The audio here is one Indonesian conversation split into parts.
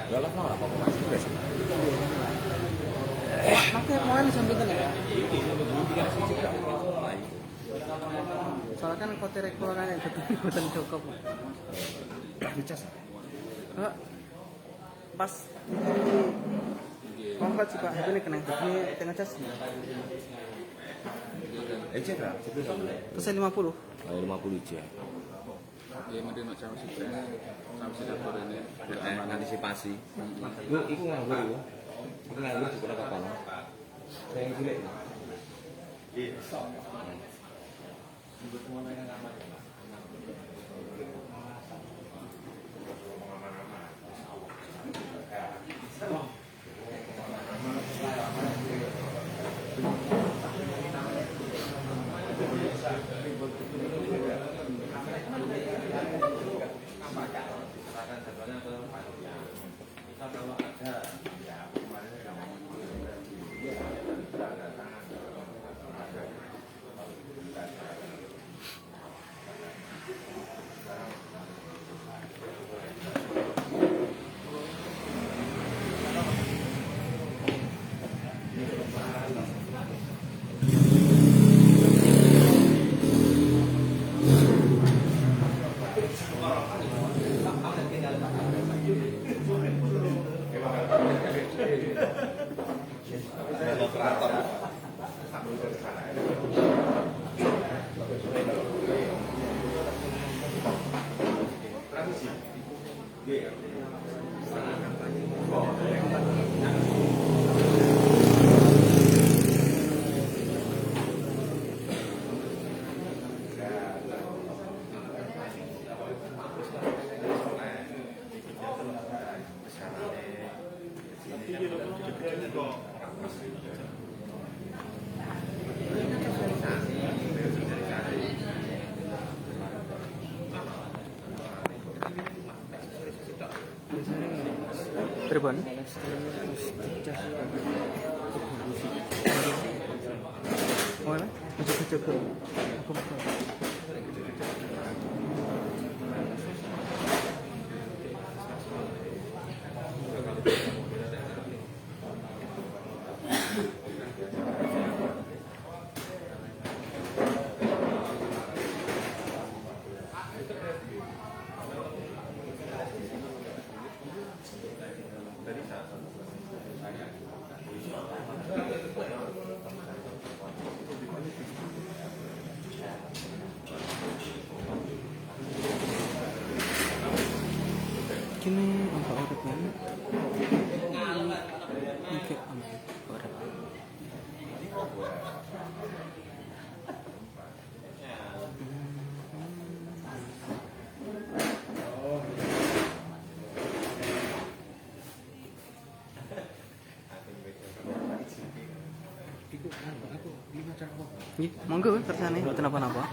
Galak mau apa masih guys? Makanya mau nih sambil ya. Soalnya kan kote rekorannya itu bukan cukup. Dicas. Pas kompat sih Pak, itu nih kena ini tengah cas. Berapa? Pesan 50. 50 aja. Ya mending nak cawe sih ini Antisipasi. Lu iku nganggur yo. Iku nganggur juga kapan? Saya yang gile. Iya. Cirebon. Oh, ya? Masuk ke kini apa orangnya? Oke, orang. Monggo kersane mboten napa-napa.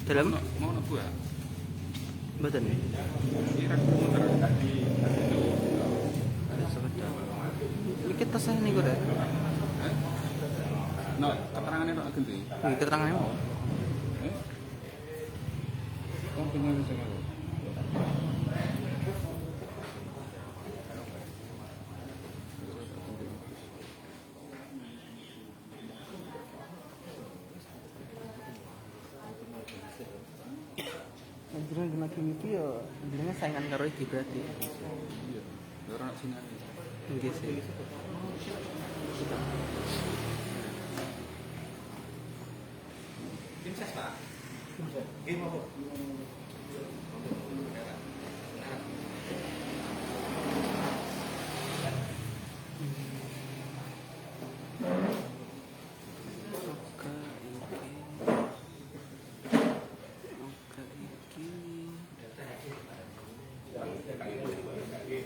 Dalam mau nak buat? Mboten. Kira muter tadi. Iki tasih niku rek. No, keterangannya no ganti. Iki keterangannya mau. Kamu tinggal di sana. Sebenarnya Gema Kimi itu ya bilangnya saingan karo iki berarti. Iya. Ora nak sinari. Nggih sih. Tim ses Pak. Game apa? Oke,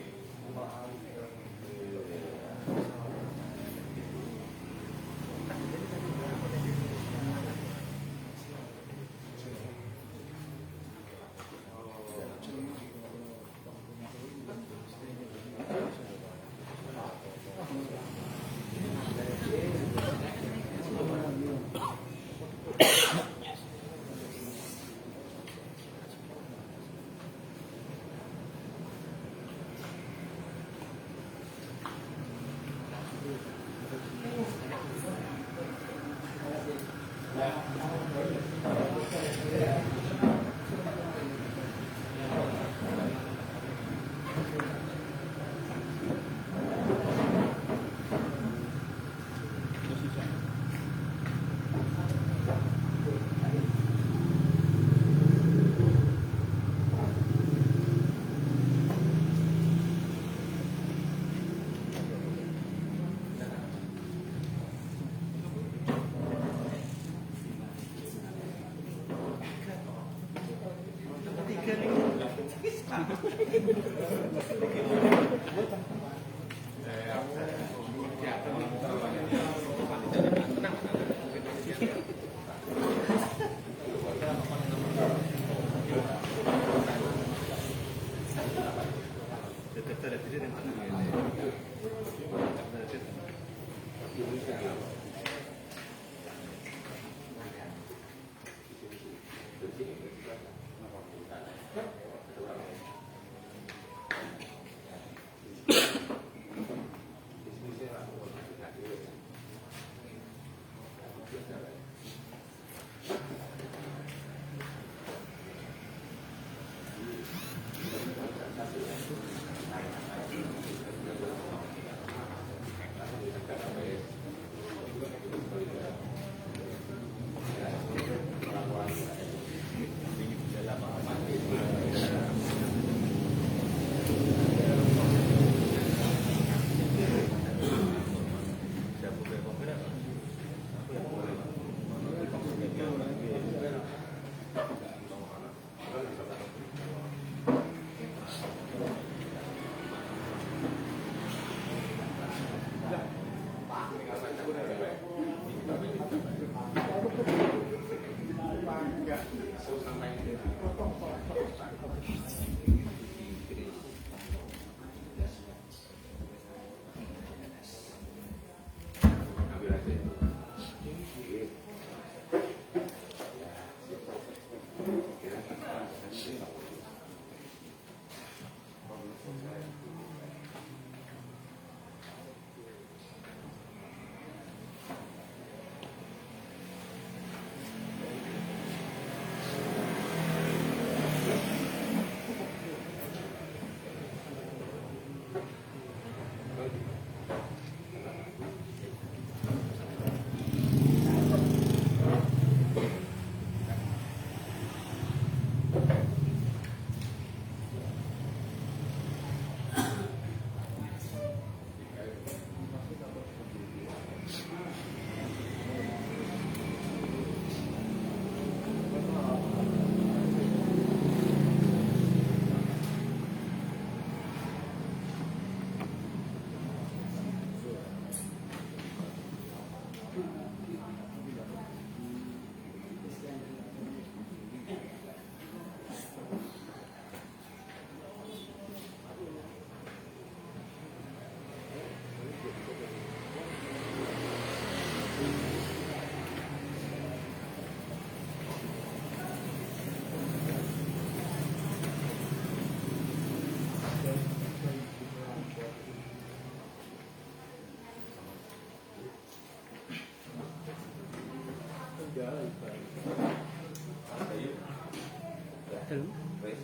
Belum. Apa nih?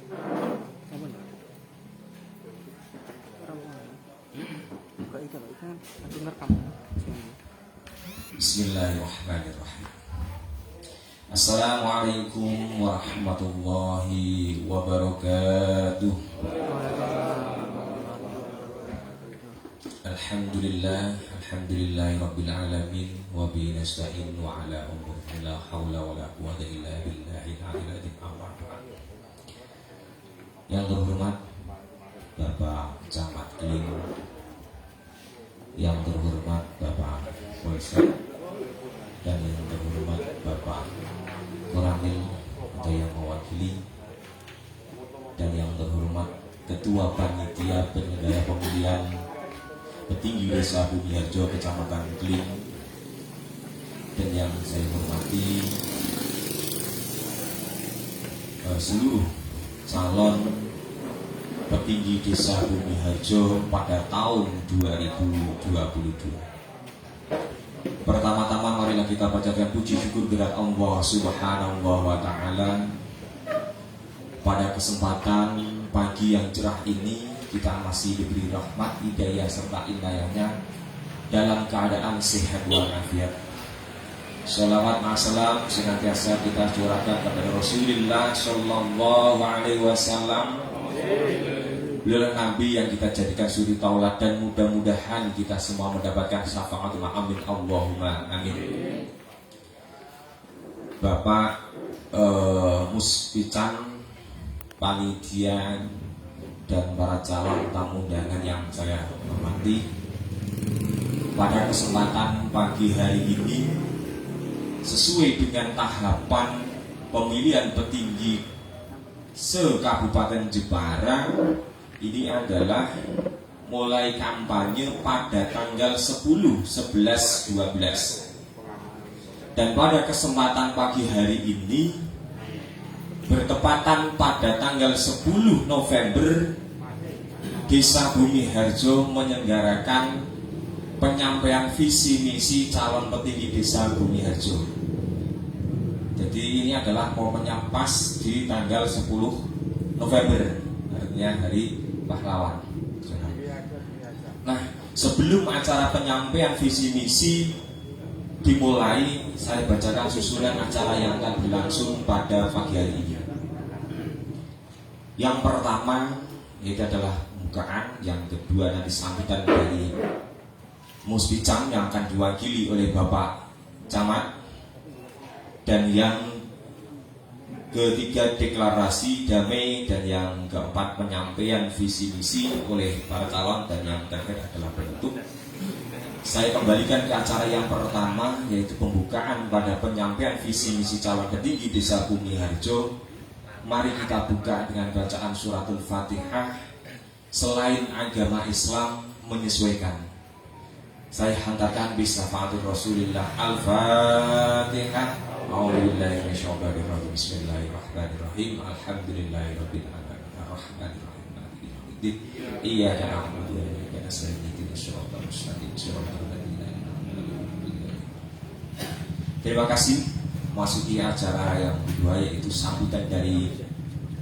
Buka itu kan aku ngerekam. Bismillahirrahmanirrahim. Assalamualaikum warahmatullahi wabarakatuh. Alhamdulillahirabbil alamin wa bihi nasta'in wa ala umuri la haula wala quwwata illa billahil aliyyil azim. Yang terhormat Bapak Camat Kling, yang terhormat Bapak Polsek, dan yang terhormat Bapak Koramil atau yang mewakili, dan yang terhormat Ketua Panitia Penyelenggara Pemilihan Petinggi Desa Bumiharjo Kecamatan Kling, dan yang saya hormati seluruh calon petinggi Desa Bumiharjo pada tahun 2022. Pertama-tama marilah kita bacakan puji syukur kehadirat Allah Subhanahu wa Ta'ala. Pada kesempatan pagi yang cerah ini, kita masih diberi rahmat, hidayah serta inayahnya dalam keadaan sehat walafiat. Sholawat salam senantiasa kita curahkan kepada Rasulullah Sallallahu Alaihi Wasallam. Beliau Nabi yang kita jadikan suri tauladan, mudah-mudahan kita semua mendapatkan syafaatul amin, Allahumma amin. Bapak Muspican, panitia, dan para calon tamu undangan yang saya hormati, pada kesempatan pagi hari ini sesuai dengan tahapan pemilihan petinggi se-Kabupaten Jepara, ini adalah mulai kampanye pada tanggal 10, 11, 12. Dan pada kesempatan pagi hari ini bertepatan pada tanggal 10 November, Desa Bumiharjo menyelenggarakan penyampaian visi misi calon petinggi Desa Bumiharjo. Jadi ini adalah momennya pas di tanggal 10 November, artinya hari pahlawan. Nah, sebelum acara penyampaian visi misi dimulai, saya bacakan susunan acara yang akan berlangsung pada pagi hari ini. Yang pertama itu adalah pembukaan, yang kedua nanti sambutan dari Muspicam yang akan diwakili oleh Bapak Camat, dan yang ketiga deklarasi damai, dan yang keempat penyampaian visi misi oleh para calon, dan yang terakhir adalah penutup. Saya kembalikan ke acara yang pertama, yaitu pembukaan pada penyampaian visi misi calon petinggi Desa Bumiharjo. Mari kita buka dengan bacaan suratul Fatihah. Selain agama Islam menyesuaikan, saya hantarkan bismillahir Rasulillah Al-Fatihah. A'udzubillahi minasyaitonir Bismillahirrahmanirrahim. Alhamdulillahirabbil alamin. Arrahmanirrahim. Maliki yaumiddin. Iyyaka na'budu wa iyyaka nasta'in. Ihdinas siratal mustaqim. Shiratal ladzina an'amta 'alaihim. Terima kasih. Masuki acara yang kedua, yaitu sambutan dari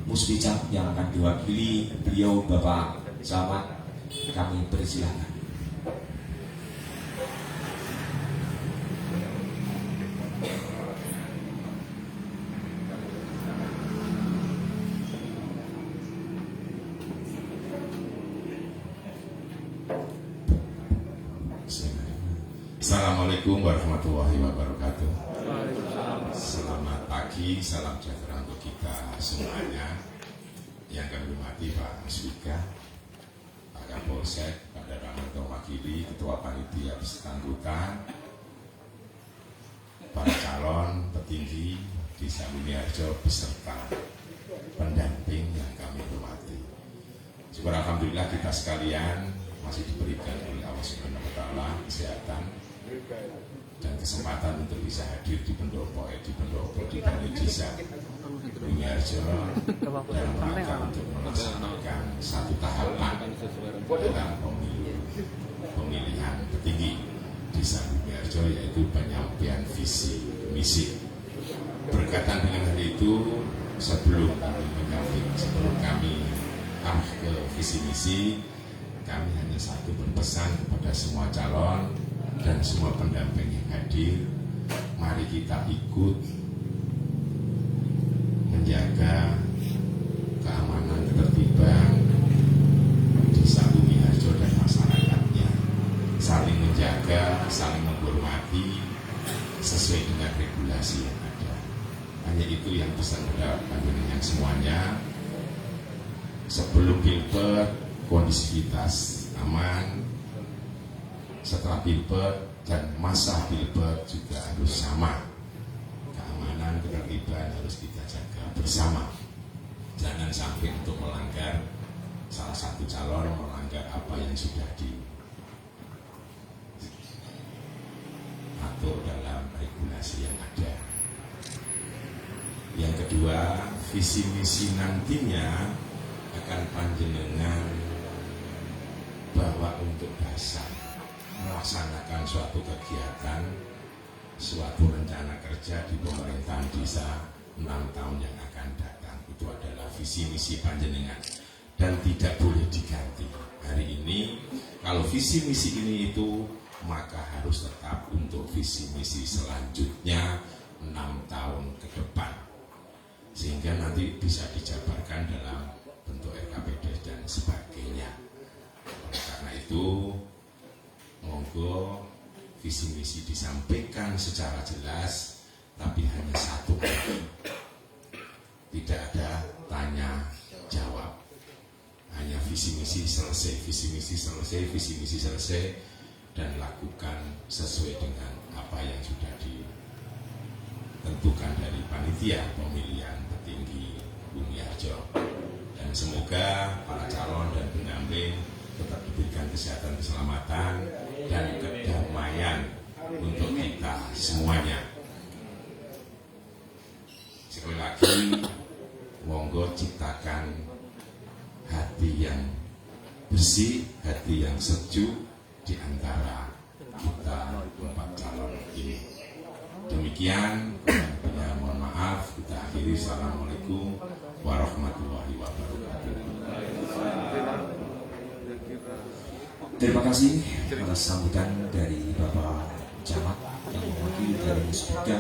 Muspicam yang akan diwakili beliau Bapak Camat. Kami persilakan. Assalamualaikum warahmatullahi wabarakatuh. Selamat pagi, salam sejahtera untuk kita semuanya. Yang kami hormati Pak Muspika, Pak Kapolsek, Pak Daranto Wakili, Ketua Panitia beserta anggota, para calon petinggi Desa Bumiharjo beserta pendamping yang kami hormati. Syukur alhamdulillah kita sekalian masih diberikan oleh Allah Subhanahu wa Ta'ala kesehatan dan kesempatan untuk bisa hadir di pendopo di Balai Desa Bumiharjo dalam rangka untuk melaksanakan satu tahapan dalam pemilihan petinggi Desa Bumiharjo, yaitu penyampaian visi misi. Berkaitan dengan hal itu, sebelum kami menyampaikan, sebelum kami arah ke visi misi, kami hanya satu berpesan kepada semua calon dan semua pendamping yang hadir, mari kita ikut menjaga keamanan ketertiban Desa Bumi Harjo dan masyarakatnya, saling menjaga, saling menghormati sesuai dengan regulasi yang ada. Hanya itu yang pesan kepada panjenengan semuanya. Sebelum Pilpres kondisivitas aman, setelah Pilpres dan masa Pilpres juga harus sama. Keamanan ketertiban harus kita jaga bersama. Jangan sampai untuk melanggar salah satu calon, melanggar apa yang sudah diatur dalam regulasi yang ada. Yang kedua, visi misi nantinya akan panjenengan bahwa untuk dasar melaksanakan suatu kegiatan, suatu rencana kerja di pemerintahan desa 6 tahun yang akan datang. Itu adalah visi misi panjenengan dan tidak boleh diganti. Hari ini kalau visi misi ini itu, maka harus tetap untuk visi misi selanjutnya 6 tahun ke depan, sehingga nanti bisa dijabarkan dalam bentuk RKPD dan sebagainya. Oleh karena itu, monggo visi misi disampaikan secara jelas, tapi hanya satu kali. Tidak ada tanya jawab. Hanya visi misi selesai, visi misi selesai, visi misi selesai, dan lakukan sesuai dengan apa yang sudah ditentukan dari panitia pemilihan petinggi Bumi Harjo. Dan semoga para calon dan pendamping tetap diberikan kesehatan, keselamatan, dan kedamaian untuk kita semuanya. Sekali lagi, monggo ciptakan hati yang bersih, hati yang sejuk di antara kita 4 calon ini. Demikian, kurang mohon maaf. Kita akhiri. Assalamualaikum warahmatullahi wabarakatuh. Terima kasih atas sambutan dari Bapak Camat yang mewakili dari Musbika.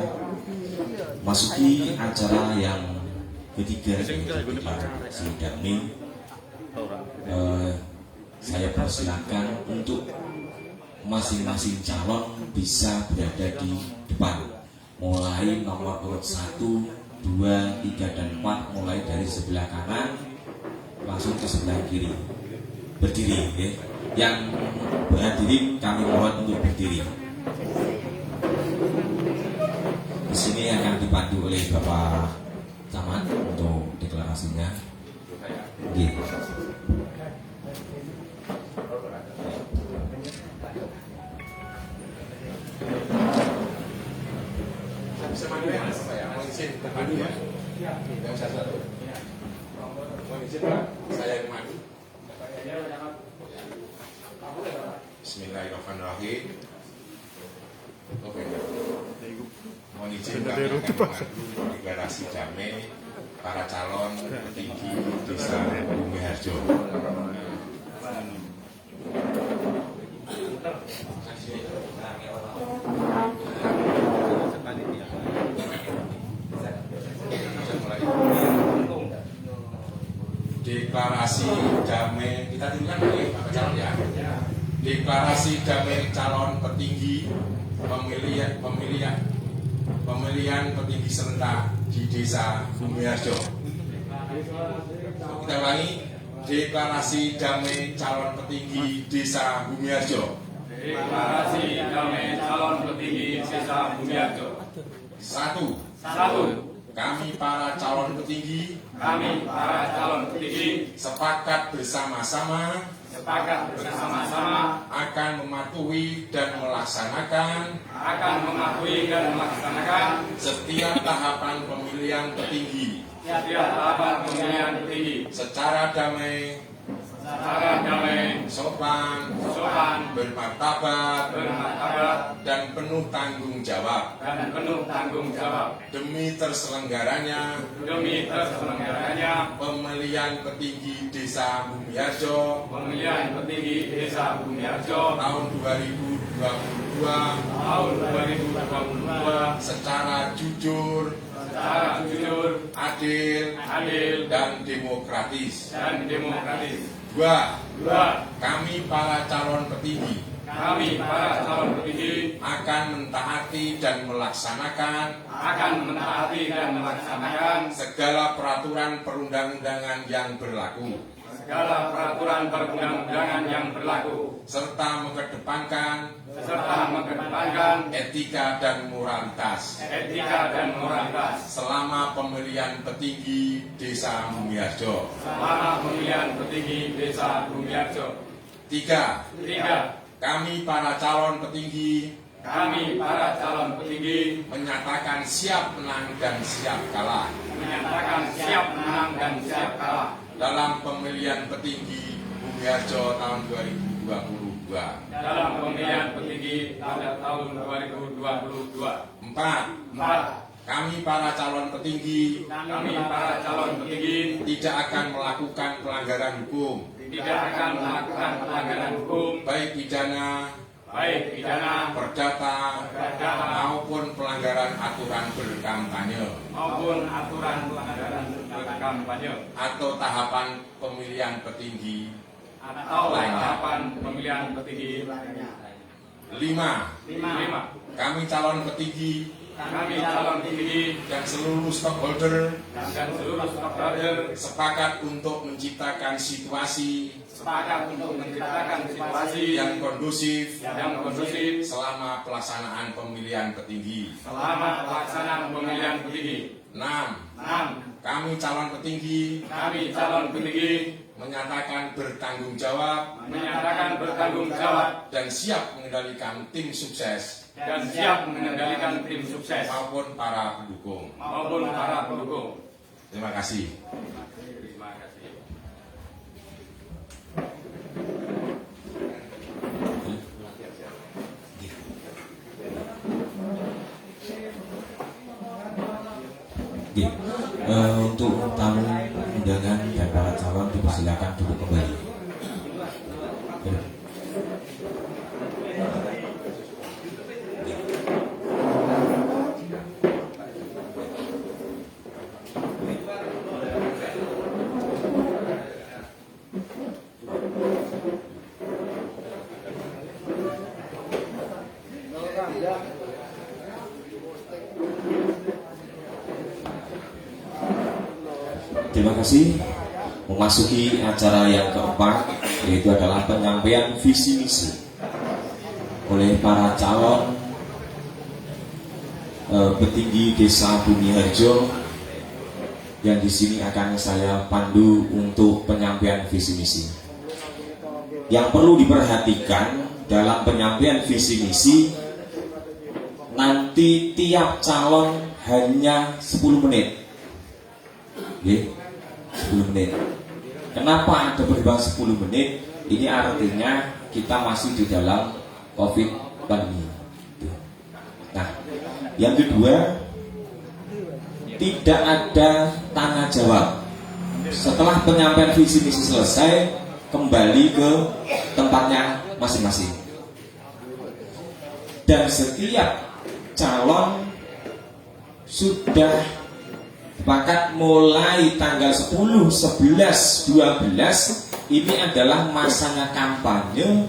Masuki acara yang ketiga, yaitu deklarasi damai. Saya persilakan untuk masing-masing calon bisa berada di depan, mulai nomor urut 1, 2, 3, dan 4, mulai dari sebelah kanan langsung ke sebelah kiri. Berdiri, ya. Yang berdiri kami mohon untuk berdiri. Di sini akan dipandu oleh Bapak Camat untuk deklarasinya. Gitu. Bismillahirrahmanirrahim. Oke. Mohon izin kami akan memadu deklarasi damai para calon petinggi Desa Bumi Harjo. Deklarasi damai, kita dengarkan dulu Pak calon ya. Deklarasi damai calon petinggi pemilihan petinggi serentak di Desa Bumi Harjo. Kita ulangi, deklarasi damai calon petinggi Desa Bumi Harjo. Deklarasi damai calon petinggi Desa Bumi Harjo. 1. Kami para calon petinggi sepakat bersama-sama akan mematuhi dan melaksanakan setiap tahapan pemilihan petinggi secara damai secara damai, sopan, bermartabat, dan penuh tanggung jawab demi terselenggaranya pemilihan petinggi Desa Bumiharjo tahun 2022 secara jujur, adil, dan demokratis. Dua, kami para calon petinggi akan mentaati dan melaksanakan segala peraturan perundang-undangan yang berlaku serta mengedepankan etika dan moralitas selama pemilihan petinggi Desa Bumiharjo. Tiga, kami para calon petinggi menyatakan siap menang dan siap kalah dalam pemilihan petinggi Bumiharjo tahun 2022. Empat, kami para calon petinggi tidak akan melakukan pelanggaran hukum, baik pidana, perdata, maupun pelanggaran aturan berkampanye atau tahapan pemilihan petinggi lainnya. Lima, kami calon petinggi dan seluruh stakeholder sepakat untuk menciptakan situasi yang kondusif selama pelaksanaan pemilihan petinggi. 6. Kami calon petinggi menyatakan bertanggung jawab dan siap mengendalikan tim sukses maupun para pendukung. Terima kasih. Untuk tamu undangan dan para calon dipersilakan duduk kembali. Terima kasih. Memasuki acara yang keempat, yaitu adalah penyampaian visi misi oleh para calon petinggi Desa Bumiharjo yang di sini akan saya pandu untuk penyampaian visi misi. Yang perlu diperhatikan dalam penyampaian visi misi, nanti tiap calon hanya 10 menit. 10 menit. Kenapa ada perbedaan 10 menit? Ini artinya kita masih di dalam COVID pandemi. Nah, yang kedua, tidak ada tanya jawab. Setelah penyampaian visi misi selesai, kembali ke tempatnya masing-masing. Dan setiap calon sudah sepakat mulai tanggal 10, 11, 12 ini adalah masanya kampanye,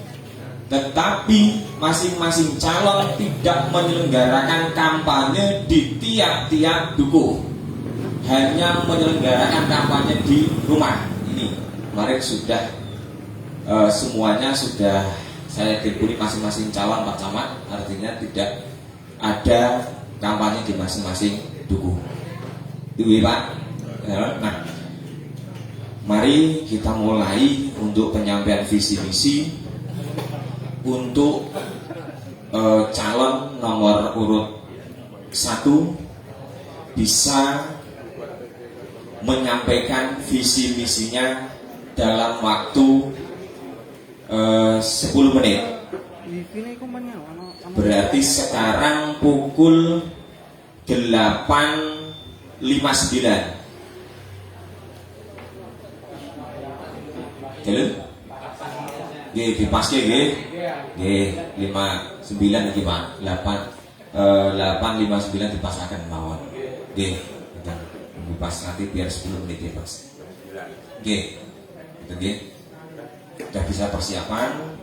tetapi masing-masing calon tidak menyelenggarakan kampanye di tiap-tiap dukuh, hanya menyelenggarakan kampanye di rumah. Ini kemarin sudah semuanya sudah saya kirim masing-masing calon Pak Camat, artinya tidak ada kampanye di masing-masing dukuh. Itu Pak. Nah, mari kita mulai untuk penyampaian visi misi untuk calon nomor urut 1 bisa menyampaikan visi misinya dalam waktu 10 menit. Berarti sekarang pukul 8.59. Halo? Nggih, dipaske nggih. Nggih, 59 iki, Pak. 8.59 dipasaken mawon. Nggih, kita pas nanti biar 10 menit ya, Mas. Nggih. Itu nggih. Sudah bisa persiapan.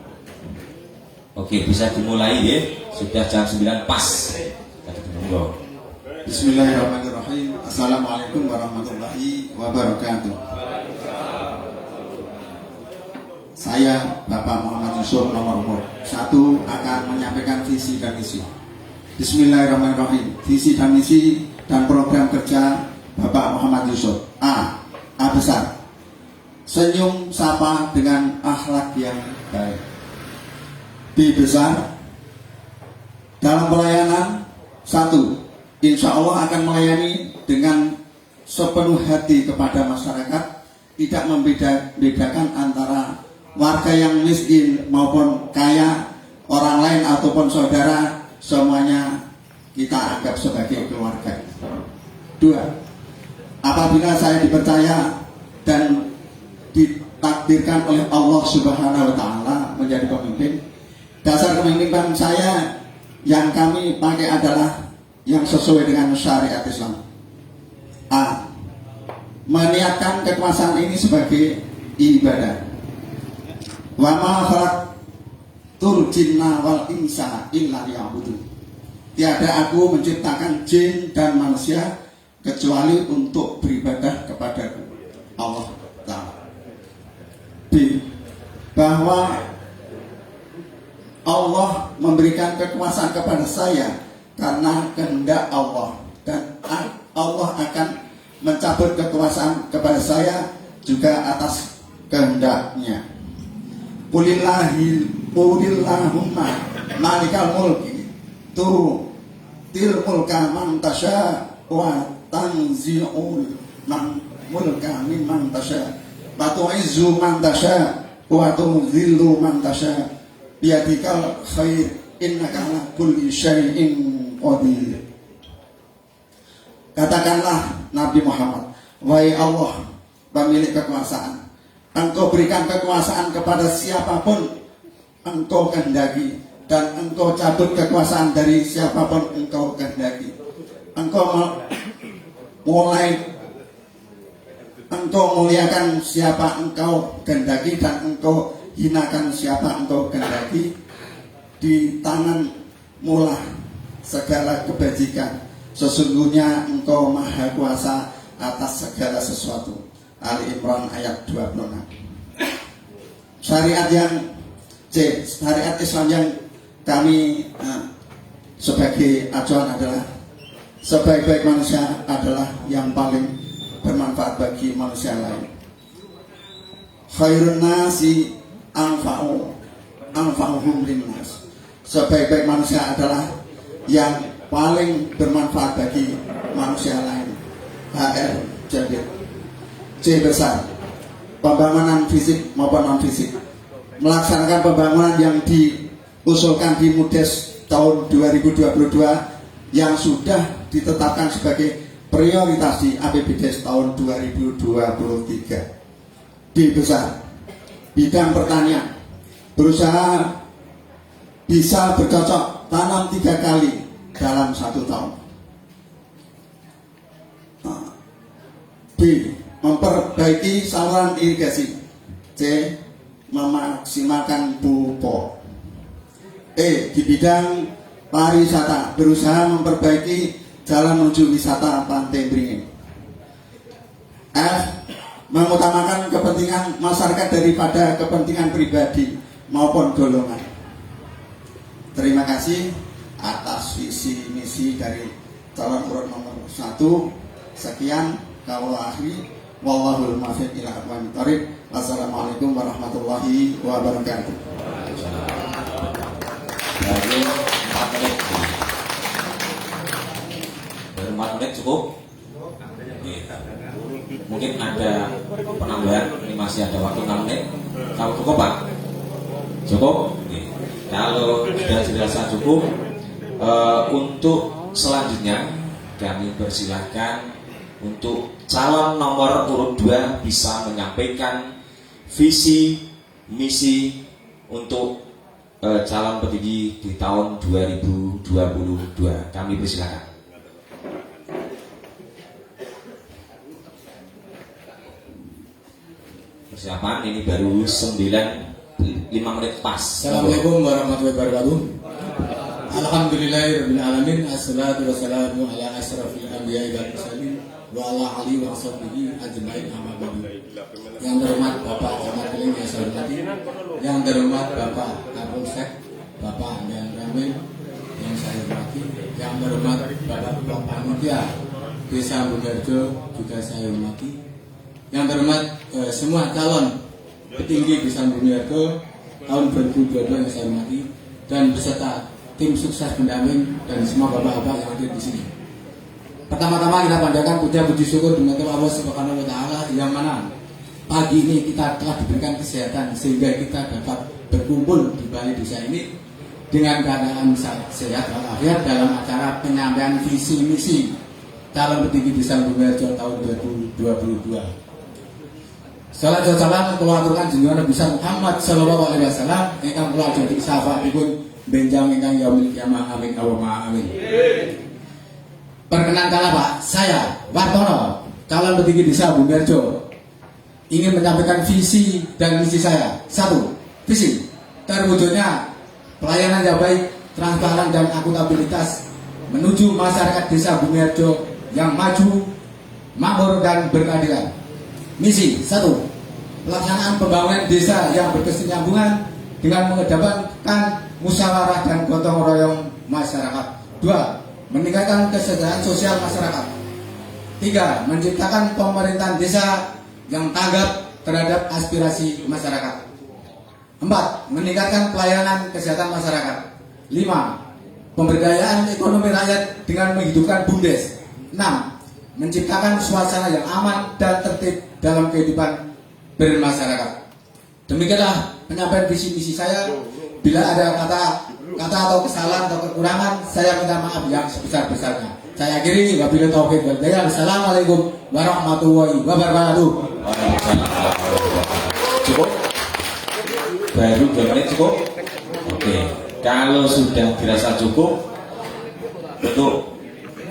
Oke, bisa dimulai ya. Sudah jam 9 pas. Kita tunggu. Bismillahirrahmanirrahim. Assalamualaikum warahmatullahi wabarakatuh. Saya Bapak Muhammad Yusuf nomor urut 1 akan menyampaikan visi dan misi. Bismillahirrahmanirrahim. Visi dan misi dan program kerja Bapak Muhammad Yusuf. A besar. Senyum sapa dengan akhlak yang baik. B besar. Dalam pelayanan 1, insya Allah akan melayani dengan sepenuh hati kepada masyarakat, tidak membedakan antara warga yang miskin maupun kaya, orang lain ataupun saudara, semuanya kita anggap sebagai keluarga. 2, apabila saya dipercaya dan ditakdirkan oleh Allah Subhanahu wa Ta'ala menjadi pemimpin, dasar kepemimpinan saya yang kami pakai adalah yang sesuai dengan syariat Islam. A, meniatkan kekuasaan ini sebagai ibadah. Wa ma khalaqtul jinna wal insa illa liya'budun. Tiada aku menciptakan jin dan manusia kecuali untuk beribadah kepada Allah Ta'ala. B, bahwa Allah memberikan kekuasaan kepada saya karena kehendak Allah, dan Allah akan mencabut kekuasaan kepada saya juga atas kehendaknya. Qulillahumma malikal mulki tu'til mulka man tasha wa tanzi'ul mulka mimman tasha wa tu'izzu man tasha wa tudhillu man tasha biyadikal khair innaka ala kulli syai'in qadir. Katakanlah Nabi Muhammad, wahai Allah pemilik kekuasaan, Engkau berikan kekuasaan kepada siapapun Engkau kehendaki, dan Engkau cabut kekuasaan dari siapapun Engkau kehendaki. Engkau muliakan siapa Engkau kehendaki, dan Engkau hinakan siapa Engkau kehendaki. Di tangan mula segala kebajikan, sesungguhnya Engkau maha kuasa atas segala sesuatu. Ali Imran ayat 26. Syariat Islam yang kami sebagai acuan adalah sebaik-baik manusia adalah yang paling bermanfaat bagi manusia lain. Khairun nasi anfa'uhum linnas. Sebaik-baik manusia adalah yang paling bermanfaat bagi manusia lain. HR Jabir. C besar, pembangunan fisik maupun non fisik. Melaksanakan pembangunan yang diusulkan di Mudes tahun 2022 yang sudah ditetapkan sebagai prioritas di APBDes tahun 2023. D besar, bidang pertanian, berusaha bisa bercocok tanam 3 kali dalam 1 tahun. B, memperbaiki saluran irigasi. C, memaksimalkan pupuk. E, di bidang pariwisata, berusaha memperbaiki jalan menuju wisata Pantai Beringin. F, mengutamakan kepentingan masyarakat daripada kepentingan pribadi maupun golongan. Terima kasih atas visi misi dari calon urut nomor 1. Sekian, kalau akhir. Wallahul muwaffiq ila aqwamit thoriq. Wassalamualaikum warahmatullahi wabarakatuh. Dari 4 menit. Dari 4 menit cukup? mungkin ada penambahan, ini masih ada waktu 6 menit. Kalau cukup Pak? Cukup? Oke. Kalau sudah dirasa cukup, untuk selanjutnya kami persilahkan untuk calon nomor urut 2 bisa menyampaikan visi misi untuk calon petinggi di tahun 2022. Kami persilakan. Persiapan ini baru 5 menit pas. Assalamualaikum warahmatullahi wabarakatuh. Alhamdulillahirabbil alamin. Assalatu wassalamu ala asyrafil anbiya'i wal mursalin wa ala alihi wa sahbihi ajmain amma ba'du. Yang terhormat Bapak Camat Keling yang saya hormati, yang terhormat Bapak Kapolsek, Bapak dan Ramil yang saya hormati, yang terhormat Bapak Panitia Desa Bumiharjo juga saya hormati, yang terhormat semua calon petinggi Desa Bumiharjo tahun 2022 yang saya hormati, dan beserta tim sukses pendamping dan semua bapak-bapak yang hadir di sini. Pertama-tama kita panjatkan puja puji syukur dengan Allah Subhanahu wa taala yang mana pagi ini kita telah diberikan kesehatan sehingga kita dapat berkumpul di balai desa ini dengan keadaan sehat walafiat dalam acara penyampaian visi misi calon petinggi Desa Bumiharjo tahun 2022. Salam salam kula aturaken jenengan Nabi Muhammad sallallahu alaihi wasallam ingkang kula jadi sahabatipun benjang ingkang yaumil kiamah amin Allahumma amin. Perkenankanlah Pak, saya Wartono, calon petinggi Desa Bumiharjo, ingin menyampaikan visi dan misi saya. 1. Visi terwujudnya pelayanan yang baik, transparan dan akuntabilitas menuju masyarakat Desa Bumiharjo yang maju, makmur dan berkeadilan. Misi 1. Pelaksanaan pembangunan desa yang berkesinambungan dengan mengedepankan musyawarah dan gotong royong masyarakat. 2. Meningkatkan kesejahteraan sosial masyarakat. 3. Menciptakan pemerintahan desa yang tanggap terhadap aspirasi masyarakat. 4. Meningkatkan pelayanan kesehatan masyarakat. 5. Pemberdayaan ekonomi rakyat dengan menghidupkan BUMDes. 6. Menciptakan suasana yang aman dan tertib dalam kehidupan bermasyarakat. Demikianlah penyampaian visi misi saya. Bila ada kata atau kesalahan atau kekurangan, saya minta maaf yang sebesar-besarnya. Saya akhiri, wabillahi taufiq wal hidayah. Assalamualaikum warahmatullahi wabarakatuh. Cukup? Baru 2 menit cukup? Oke. Kalau sudah dirasa cukup, untuk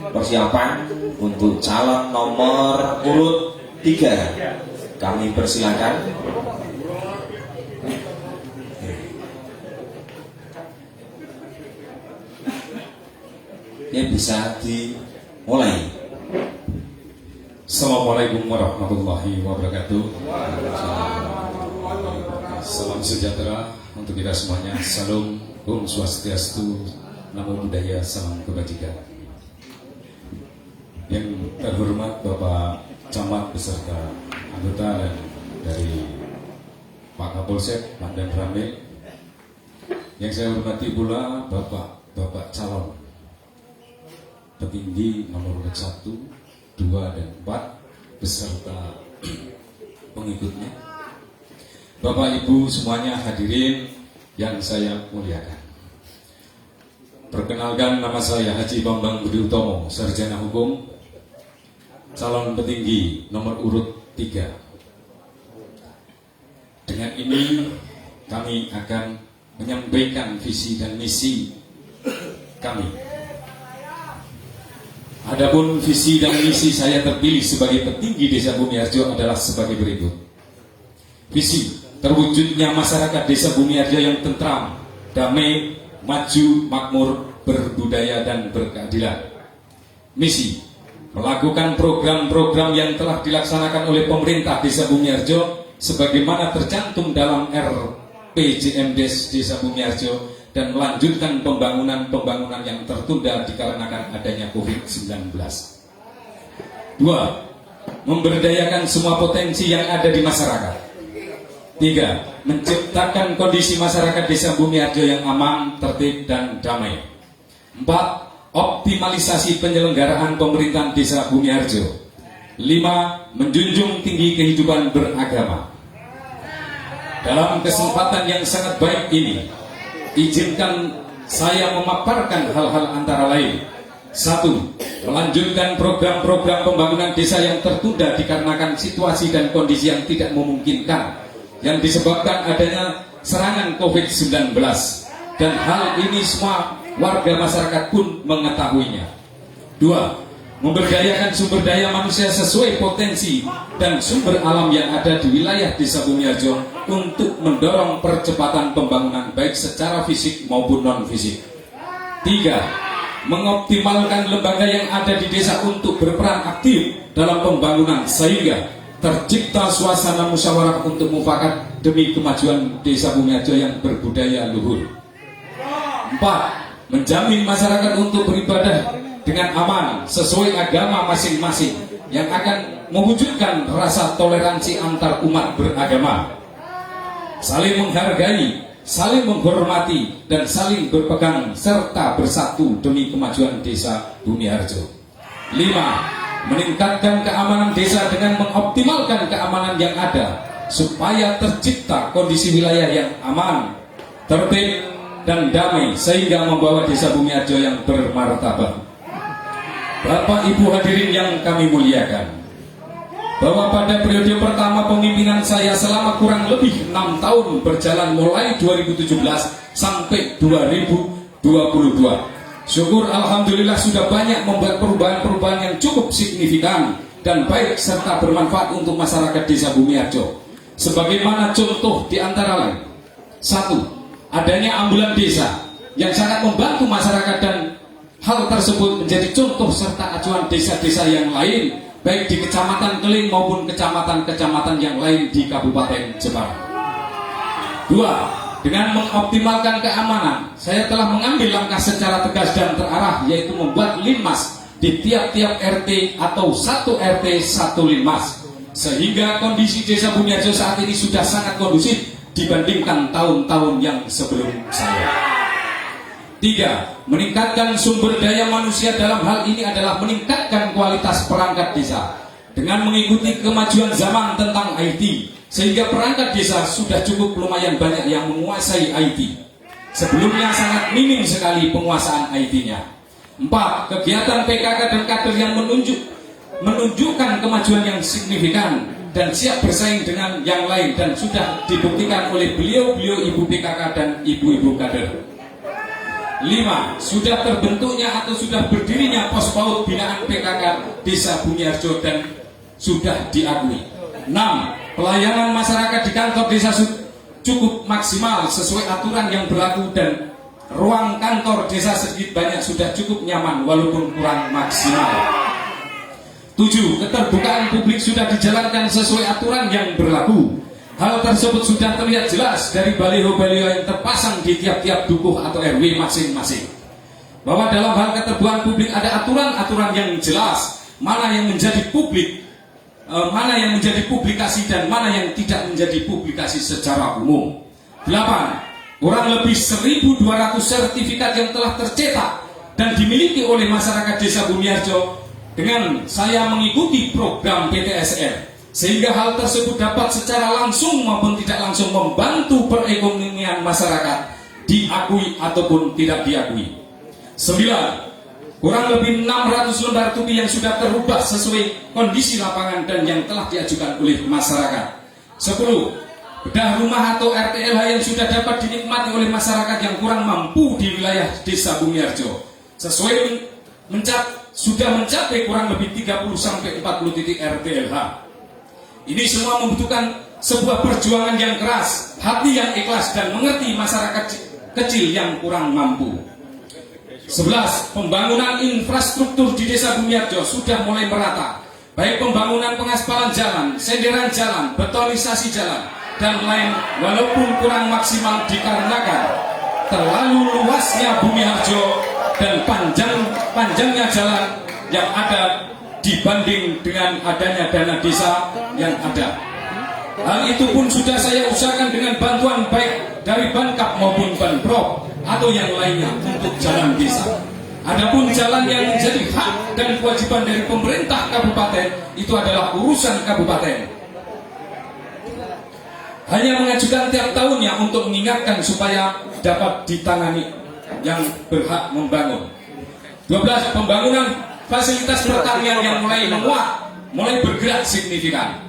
persiapan untuk calon nomor urut 3 kami persilakan. Ini bisa dimulai. Assalamualaikum warahmatullahi wabarakatuh. Salam sejahtera untuk kita semuanya. Salam, Om Swastiastu, Namo Buddhaya, salam kebajikan. Yang terhormat Bapak Camat beserta anggota dan dari Pak Kapolsek, Pak dan Ramil. Yang saya hormati pula Bapak calon petinggi nomor 1, 2, dan 4 beserta pengikutnya. Bapak Ibu semuanya hadirin yang saya muliakan. Perkenalkan, nama saya Haji Bambang Budi Utomo, sarjana hukum, calon petinggi nomor urut 3. Dengan ini kami akan menyampaikan visi dan misi kami. Adapun visi dan misi saya terpilih sebagai petinggi Desa Bumiharjo adalah sebagai berikut. Visi terwujudnya masyarakat Desa Bumiharjo yang tentram, damai, maju, makmur, berbudaya dan berkeadilan. Misi melakukan program-program yang telah dilaksanakan oleh pemerintah Desa Bumiharjo sebagaimana tercantum dalam RPJMdes Desa Bumiharjo dan melanjutkan pembangunan yang tertunda dikarenakan adanya COVID-19. 2. Memberdayakan semua potensi yang ada di masyarakat. 3. Menciptakan kondisi masyarakat Desa Bumiharjo yang aman, tertib, dan damai. 4. Optimalisasi penyelenggaraan pemerintahan Desa Bumiharjo. 5. Menjunjung tinggi kehidupan beragama. Dalam kesempatan yang sangat baik ini, izinkan saya memaparkan hal-hal antara lain. 1. Melanjutkan program-program pembangunan desa yang tertunda dikarenakan situasi dan kondisi yang tidak memungkinkan, yang disebabkan adanya serangan COVID-19. Dan hal ini semua warga masyarakat pun mengetahuinya. 2. Memberdayakan sumber daya manusia sesuai potensi dan sumber alam yang ada di wilayah Desa Bumiharjo untuk mendorong percepatan pembangunan baik secara fisik maupun non-fisik. 3. Mengoptimalkan lembaga yang ada di desa untuk berperan aktif dalam pembangunan sehingga tercipta suasana musyawarah untuk mufakat demi kemajuan Desa Bumiharjo yang berbudaya luhur. 4. Menjamin masyarakat untuk beribadah dengan aman sesuai agama masing-masing yang akan mewujudkan rasa toleransi antar umat beragama, saling menghargai, saling menghormati, dan saling berpegang serta bersatu demi kemajuan Desa Bumiharjo. 5. Meningkatkan keamanan desa dengan mengoptimalkan keamanan yang ada supaya tercipta kondisi wilayah yang aman, tertib, dan damai sehingga membawa Desa Bumiharjo yang bermartabat. Bapak Ibu hadirin yang kami muliakan, bahwa pada periode pertama pemimpinan saya selama kurang lebih 6 tahun berjalan mulai 2017 sampai 2022, syukur alhamdulillah sudah banyak membuat perubahan-perubahan yang cukup signifikan dan baik serta bermanfaat untuk masyarakat Desa Bumiharjo. Sebagaimana contoh di antara lain: 1. Adanya ambulan desa yang sangat membantu masyarakat, dan hal tersebut menjadi contoh serta acuan desa-desa yang lain baik di Kecamatan Keling maupun kecamatan-kecamatan yang lain di Kabupaten Jepara. 2. Dengan mengoptimalkan keamanan, saya telah mengambil langkah secara tegas dan terarah, yaitu membuat linmas di tiap-tiap RT atau 1 RT 1 linmas, sehingga kondisi Desa Bumiharjo saat ini sudah sangat kondusif dibandingkan tahun-tahun yang sebelum saya. 3. Meningkatkan sumber daya manusia dalam hal ini adalah meningkatkan kualitas perangkat desa dengan mengikuti kemajuan zaman tentang IT, sehingga perangkat desa sudah cukup lumayan banyak yang menguasai IT. Sebelumnya sangat minim sekali penguasaan IT-nya. 4. Kegiatan PKK dan kader yang menunjukkan kemajuan yang signifikan dan siap bersaing dengan yang lain, dan sudah dibuktikan oleh beliau-beliau ibu PKK dan ibu-ibu kader. 5. Sudah terbentuknya atau sudah berdirinya pos PAUD binaan PKK Desa Bumiharjo dan sudah diakui. 6. Pelayanan masyarakat di kantor desa cukup maksimal sesuai aturan yang berlaku, dan ruang kantor desa sedikit banyak sudah cukup nyaman walaupun kurang maksimal. 7. Keterbukaan publik sudah dijalankan sesuai aturan yang berlaku. Hal tersebut sudah terlihat jelas dari baliho-baliho yang terpasang di tiap-tiap dukuh atau RW masing-masing, bahwa dalam hal keterbukaan publik ada aturan-aturan yang jelas, mana yang menjadi publik, mana yang menjadi publikasi, dan mana yang tidak menjadi publikasi secara umum. 8. Kurang lebih 1.200 sertifikat yang telah tercetak dan dimiliki oleh masyarakat Desa Bumiharjo dengan saya mengikuti program PTSR, sehingga hal tersebut dapat secara langsung maupun tidak langsung membantu perekonomian masyarakat, diakui ataupun tidak diakui. 9. Kurang lebih 600 lembar tupi yang sudah terubah sesuai kondisi lapangan dan yang telah diajukan oleh masyarakat. 10. Bedah rumah atau RTLH yang sudah dapat dinikmati oleh masyarakat yang kurang mampu di wilayah Desa Bumiharjo, sesuai sudah mencapai kurang lebih 30-40 titik RTLH. Ini semua membutuhkan sebuah perjuangan yang keras, hati yang ikhlas, dan mengerti masyarakat kecil yang kurang mampu. 11. Pembangunan infrastruktur di Desa Bumiharjo sudah mulai merata, baik pembangunan pengaspalan jalan, senderan jalan, betonisasi jalan, dan lain, walaupun kurang maksimal dikarenakan terlalu luasnya Bumiharjo dan panjangnya jalan yang ada dibanding dengan adanya dana desa yang ada. Hal itu pun sudah saya usahakan dengan bantuan baik dari Bankap maupun Banprop atau yang lainnya untuk jalan desa. Adapun jalan yang menjadi hak dan kewajiban dari pemerintah kabupaten itu adalah urusan kabupaten. Hanya mengajukan tiap tahunnya untuk mengingatkan supaya dapat ditangani yang berhak membangun. 12. Pembangunan fasilitas pertanian yang mulai menguat, mulai bergerak signifikan.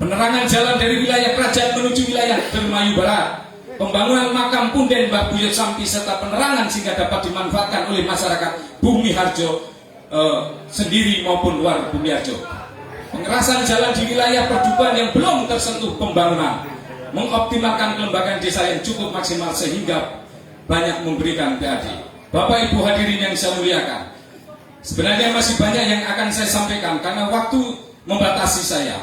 Penerangan jalan dari wilayah kerajaan menuju wilayah Dermayu Barat. Pembangunan makam Punden Mbah Buyut Sampi serta penerangan sehingga dapat dimanfaatkan oleh masyarakat Bumi Harjo sendiri maupun luar Bumi Harjo. Pengerasan jalan di wilayah perdukuhan yang belum tersentuh pembangunan. Mengoptimalkan kelembagaan desa yang cukup maksimal sehingga banyak memberikan PAD. Bapak Ibu hadirin yang saya muliakan, sebenarnya masih banyak yang akan saya sampaikan karena waktu membatasi saya.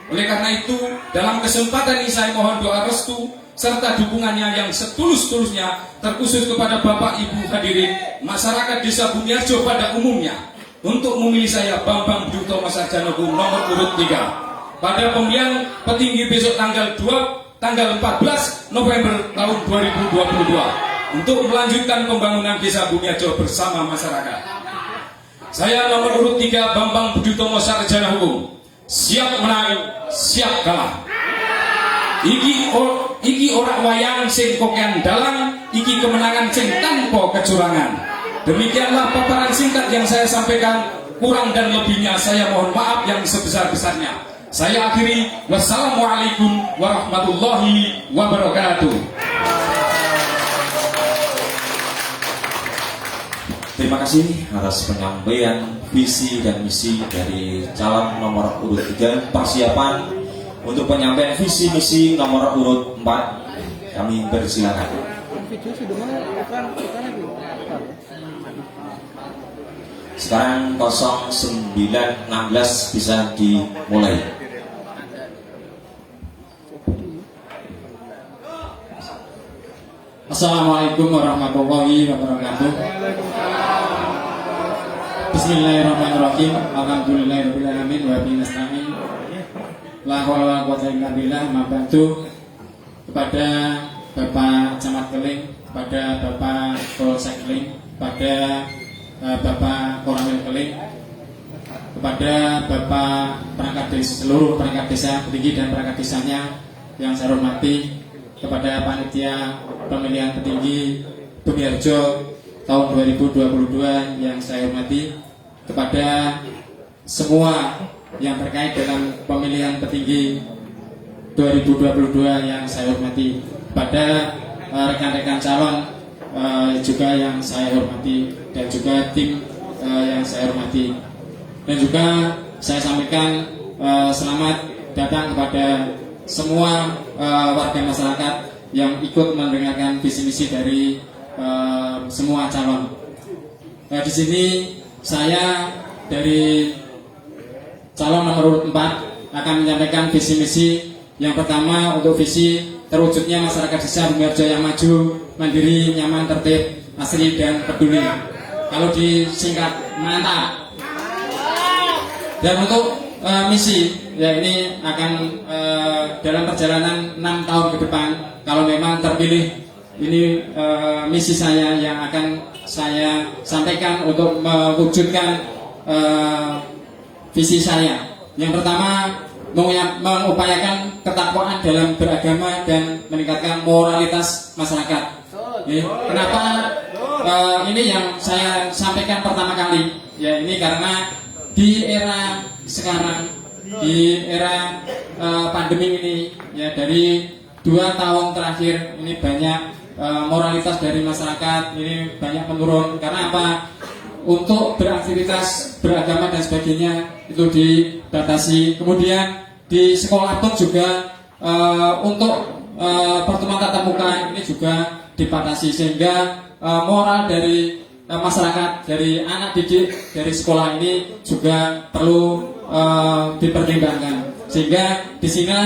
Oleh karena itu, dalam kesempatan ini saya mohon doa restu serta dukungannya yang setulus-tulusnya terkhusus kepada Bapak Ibu hadirin masyarakat Desa Bumiarjo pada umumnya untuk memilih saya Bambang Duto Sarjanoku nomor urut 3 pada pemilihan petinggi besok tanggal 14 November tahun 2022 untuk melanjutkan pembangunan Desa Bumiarjo bersama masyarakat. Saya nomor urut 3 Bambang Duto Sarjanoku, siap menang, siap kalah. Iki ora wayang sing kokean dalang, iki kemenangan sing tanpa kecurangan. Demikianlah paparan singkat yang saya sampaikan. Kurang dan lebihnya saya mohon maaf yang sebesar-besarnya. Saya akhiri, wassalamualaikum warahmatullahi wabarakatuh. Terima kasih atas penyampaian visi dan misi dari calon nomor urut 3. Persiapan untuk penyampaian visi misi nomor urut 4 kami persilakan. Sekarang 09.16 bisa dimulai. Assalamualaikum warahmatullahi wabarakatuh. Bismillahirrahmanirrahim. Alhamdulillahirabbil alamin wa bihi nasta'in. La haula wala quwwata illa billah. Membantu kepada Bapak Camat Keling, kepada Bapak Polsek Keling, kepada Bapak Koramil Keling, kepada Bapak perangkat desa, seluruh perangkat desa petinggi dan perangkat desanya yang saya hormati, kepada panitia pemilihan petinggi Bumiarjo tahun 2022 yang saya hormati, kepada semua yang terkait dengan pemilihan petinggi 2022 yang saya hormati, pada rekan-rekan calon juga yang saya hormati, dan juga tim yang saya hormati, dan juga saya sampaikan selamat datang kepada semua warga masyarakat yang ikut mendengarkan visi misi dari semua calon. Di sini saya dari calon nomor urut 4 akan menyampaikan visi misi. Yang pertama, untuk visi terwujudnya masyarakat desa Bumiarjo yang maju, mandiri, nyaman, tertib, asri, dan peduli. Kalau disingkat, mantap. Dan untuk misi, ya ini akan dalam perjalanan 6 tahun ke depan, kalau memang terpilih, ini misi saya yang akan saya sampaikan untuk mewujudkan visi saya. Yang pertama, mengupayakan ketakwaan dalam beragama dan meningkatkan moralitas masyarakat. Kenapa ini yang saya sampaikan pertama kali? Ya ini karena di era sekarang, di era pandemi ini, ya dari 2 tahun terakhir ini banyak moralitas dari masyarakat ini banyak menurun. Karena apa? Untuk beraktivitas beragama dan sebagainya itu dibatasi. Kemudian di sekolah pun juga untuk pertemuan tatap muka ini juga dibatasi, sehingga moral dari masyarakat, dari anak didik, dari sekolah ini juga perlu dipertimbangkan. Sehingga di sini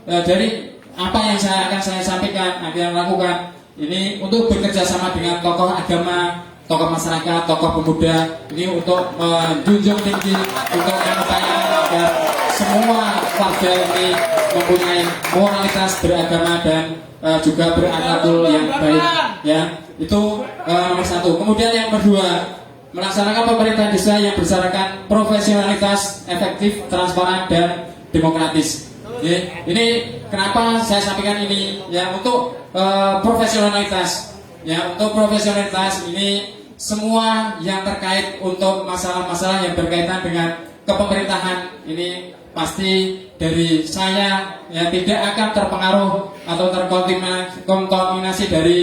dari apa yang akan saya sampaikan, akan lakukan ini untuk bekerja sama dengan tokoh agama, tokoh masyarakat, tokoh pemuda, ini untuk menjunjung tinggi, untuk mengupayakan agar semua warga ini mempunyai moralitas beragama dan juga berakhlakul yang baik. Ya, itu nomor 1. Kemudian yang kedua, melaksanakan pemerintahan desa yang bersyaratkan profesionalitas, efektif, transparan, dan demokratis. Ya, ini kenapa saya sampaikan ini ya, untuk profesionalitas. Ya, untuk profesionalitas ini semua yang terkait untuk masalah-masalah yang berkaitan dengan kepemerintahan ini pasti dari saya ya tidak akan terpengaruh atau terkontaminasi dari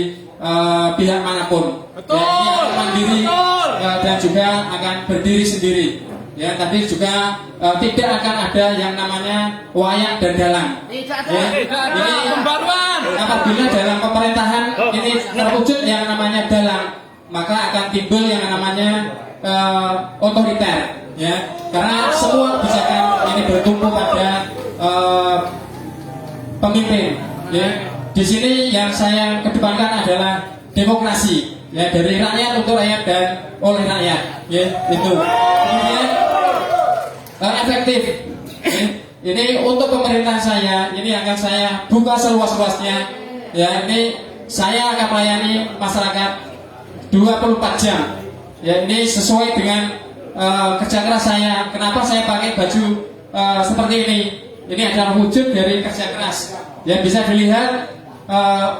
pihak manapun. Ya, ini akan mandiri dan juga akan berdiri sendiri. Ya, tapi juga tidak akan ada yang namanya wayak dan dalang. Ya, ini apabila dalam pemerintahan ini terwujud yang namanya dalang, maka akan timbul yang namanya otoriter. Ya, karena semua kebijakan ini bertumpu pada pemimpin. Ya, di sini yang saya kedepankan adalah demokrasi. Ya, dari rakyat untuk rakyat dan oleh rakyat. Ya, itu. Kemudian efektif. Ya, ini untuk pemerintahan saya, ini akan saya buka seluas-luasnya. Ya, ini saya akan melayani masyarakat 24 jam. Ya, ini sesuai dengan kerja keras saya. Kenapa saya pakai baju seperti ini? Ini adalah wujud dari kerja keras. Ya, bisa dilihat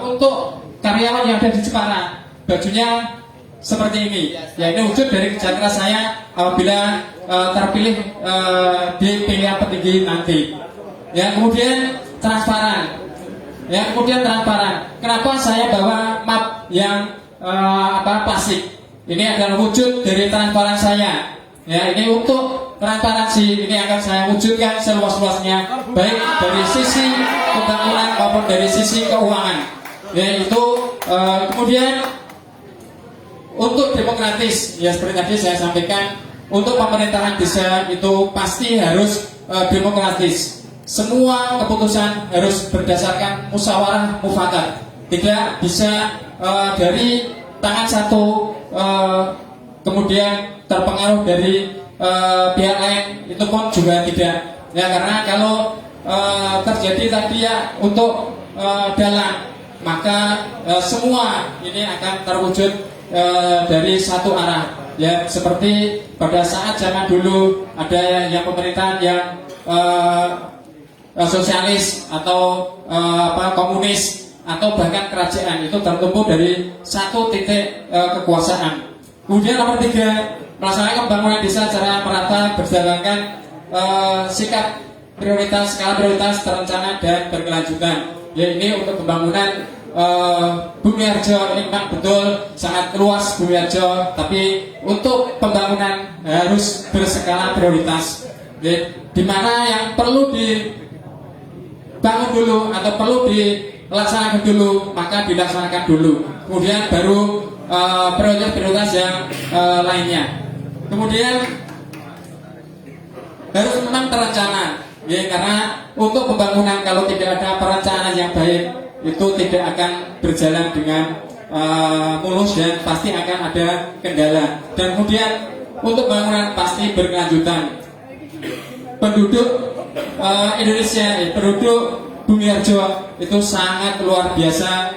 untuk karyawan yang ada di Jepara, bajunya seperti ini. Ya, ini wujud dari kerja keras saya apabila terpilih di pilihan petinggi nanti. Ya, kemudian transparan. Ya, kemudian transparan. Kenapa saya bawa map yang plastik? Ini adalah wujud dari transparan saya. Ya, ini untuk transparansi ini akan saya wujudkan seluas-luasnya, baik dari sisi pembangunan maupun dari sisi keuangan. Yaitu kemudian untuk demokratis, ya seperti tadi saya sampaikan, untuk pemerintahan desa itu pasti harus demokratis. Semua keputusan harus berdasarkan musyawarah mufakat. Tidak bisa dari tangan satu kemudian terpengaruh dari pihak lain, itu pun juga tidak. Ya, karena kalau terjadi tadi ya untuk dalang, maka semua ini akan terwujud dari satu arah. Ya, seperti pada saat zaman dulu ada yang pemerintahan yang sosialis atau komunis atau bahkan kerajaan, itu tertumpu dari satu titik kekuasaan. Kemudian nomor 3, melaksanakan pembangunan desa secara merata berdasarkan sikap prioritas, skala prioritas terencana dan berkelanjutan. Ya, ini untuk pembangunan Bumiharjo ini memang betul sangat luas Bumiharjo, tapi untuk pembangunan harus berskala prioritas. Ya, di mana yang perlu dibangun dulu atau perlu dilaksanakan dulu, maka dilaksanakan dulu. Kemudian baru prioritas yang lainnya. Kemudian harus memang terencana, ya, karena untuk pembangunan kalau tidak ada perencanaan yang baik itu tidak akan berjalan dengan mulus dan pasti akan ada kendala. Dan kemudian untuk pembangunan pasti berkelanjutan. Penduduk Indonesia, penduduk Bumiharjo itu sangat luar biasa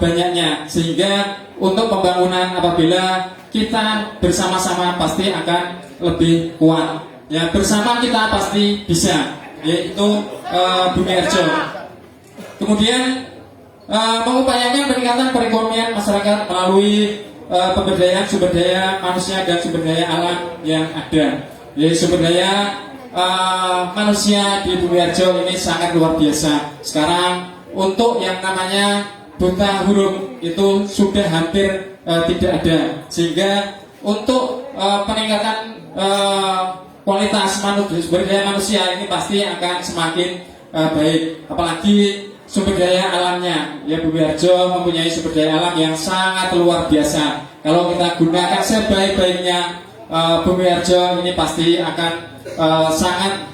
banyaknya, sehingga untuk pembangunan apabila kita bersama-sama pasti akan lebih kuat. Ya, bersama kita pasti bisa, yaitu Bumiharjo. Kemudian mengupayakan peningkatan perekonomian masyarakat melalui pemberdayaan sumber daya manusia dan sumber daya alam yang ada. Jadi sumber daya manusia di Bumiharjo ini sangat luar biasa. Sekarang untuk yang namanya buta huruf itu sudah hampir tidak ada, sehingga untuk peningkatan kualitas sumber daya manusia ini pasti akan semakin baik. Apalagi sumber daya alamnya, ya, Bumiharjo mempunyai sumber daya alam yang sangat luar biasa. Kalau kita gunakan sebaik-baiknya, Bumiharjo ini pasti akan sangat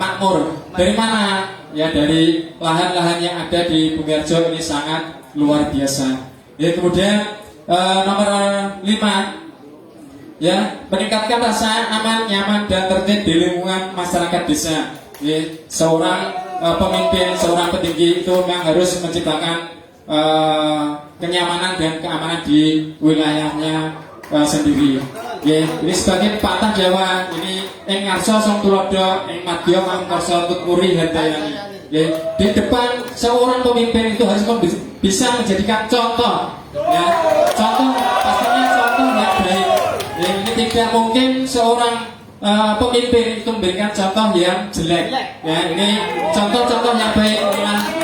makmur. Dari mana? Ya, dari lahan-lahan yang ada di Bumiharjo ini sangat luar biasa. Ya, kemudian nomor 5, ya, meningkatkan rasa aman, nyaman dan tertib di lingkungan masyarakat desa. Ya, seorang pemimpin, seorang petinggi itu memang harus menciptakan kenyamanan dan keamanan di wilayahnya sendiri. Ya, ini sebagai patah Jawa ini ing ngarsa song tulodo ing madya kang karsa tuturi handayani. Ya, di depan seorang pemimpin itu harus bisa menjadikan contoh. Ya, contoh pastinya contoh yang baik. Ya, ini tidak mungkin seorang pemimpin itu memberikan contoh yang jelek. Ya, ini contoh-contoh yang baik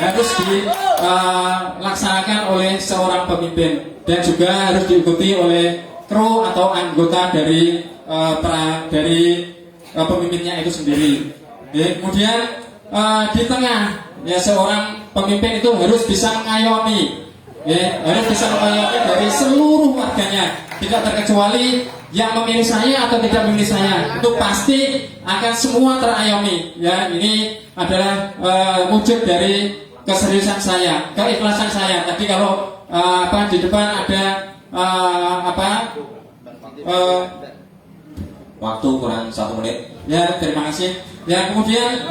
harus dilaksanakan oleh seorang pemimpin dan juga harus diikuti oleh kru atau anggota dari pemimpinnya itu sendiri. Ya, kemudian di tengah ya seorang pemimpin itu harus bisa mengayomi, ya, harus bisa mengayomi dari seluruh warganya, tidak terkecuali yang memilih saya atau tidak memilih saya, itu pasti akan semua terayomi. Ya, ini adalah wujud dari keseriusan saya, keikhlasan saya. Tadi kalau di depan ada Waktu kurang 1 menit. Ya, terima kasih. Ya, kemudian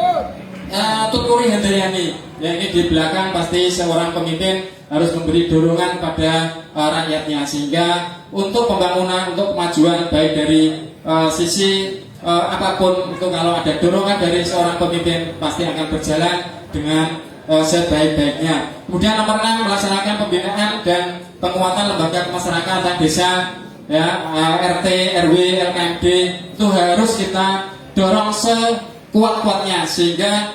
Tuturi Handayani. Ya, ini di belakang pasti seorang pemimpin harus memberi dorongan pada rakyatnya sehingga untuk pembangunan, untuk kemajuan baik dari sisi apapun itu kalau ada dorongan dari seorang pemimpin pasti akan berjalan dengan sebaik-baiknya. Kemudian nomor 6 melaksanakan pembinaan dan penguatan lembaga kemasyarakatan desa, ya, RT, RW, LKMD itu harus kita dorong sekuat-kuatnya sehingga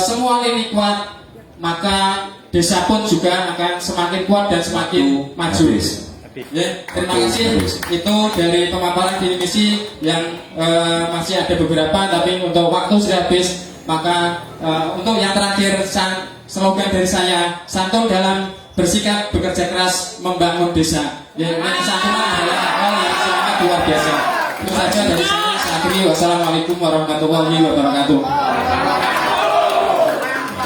semua ini kuat, maka desa pun juga akan semakin kuat dan semakin maju. Ya, terima kasih. Itu dari pemaparan visi misi yang masih ada beberapa, tapi untuk waktu sudah habis. Maka untuk yang terakhir slogan dari saya, santun dalam bersikap bekerja keras membangun desa. Ya, ini santunan adalah hal yang sangat luar biasa. Itu saja dari saya. Saya akhiri. Wassalamualaikum warahmatullahi wabarakatuh.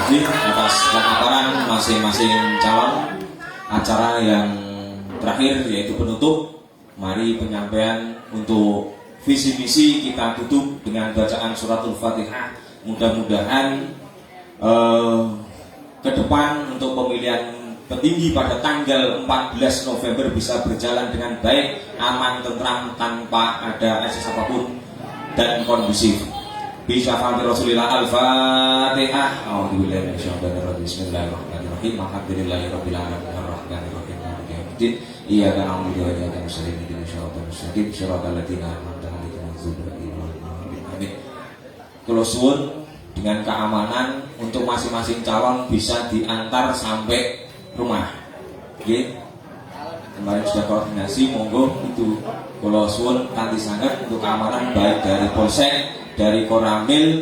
Terima kasih atas pemaparan masing-masing calon. Acara yang terakhir yaitu penutup. Mari penyampaian untuk visi misi kita tutup dengan bacaan suratul Fatihah. Mudah-mudahan ke depan untuk pemilihan petinggi pada tanggal 14 November bisa berjalan dengan baik, aman, tentram, tanpa ada akses apapun dan kondusif. Bismillahirrahmanirrahim. Rasulillah Al-Fatihah. A'udzubillahi minasyaitonirrajim. Bismillahirrahmanirrahim. Alhamdulillahirabbil alamin arrahmanir rahim maliki yaumiddin. Iyyaka na'budu wa iyyaka nasta'in ihdinas siratal mustaqim siratal ladzina an'amta 'alaihim ghairil maghdubi 'alaihim. Amin. Kula suwun dengan keamanan untuk masing-masing calon bisa diantar sampai rumah. Nggih. Kemarin sudah koordinasi, monggo itu kula suwun kanthi sanget untuk keamanan baik dari Polsek, dari Koramil,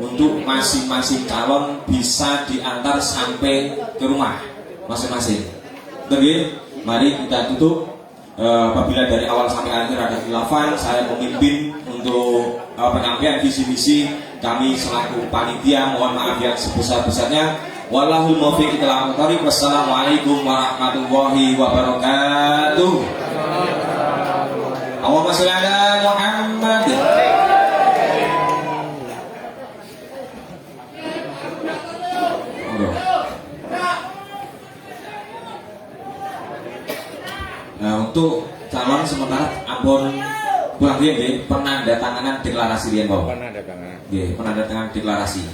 untuk masing-masing calon bisa diantar sampai ke rumah masing-masing. Nggih, mari kita tutup. Apabila dari awal sampai akhir ada khilafan, saya memimpin untuk penyampaian visi misi kami selaku panitia, mohon maaf yang sebesar-besarnya. Wallahul muwaffiq ila aqwamit thoriq. Wassalamualaikum warahmatullahi wabarakatuh. Allahumma sholli ala Muhammad. Nah, untuk calon sementara ampun pulang dia nggih penandatanganan deklarasi riyen, Pak. Penandatanganan deklarasi.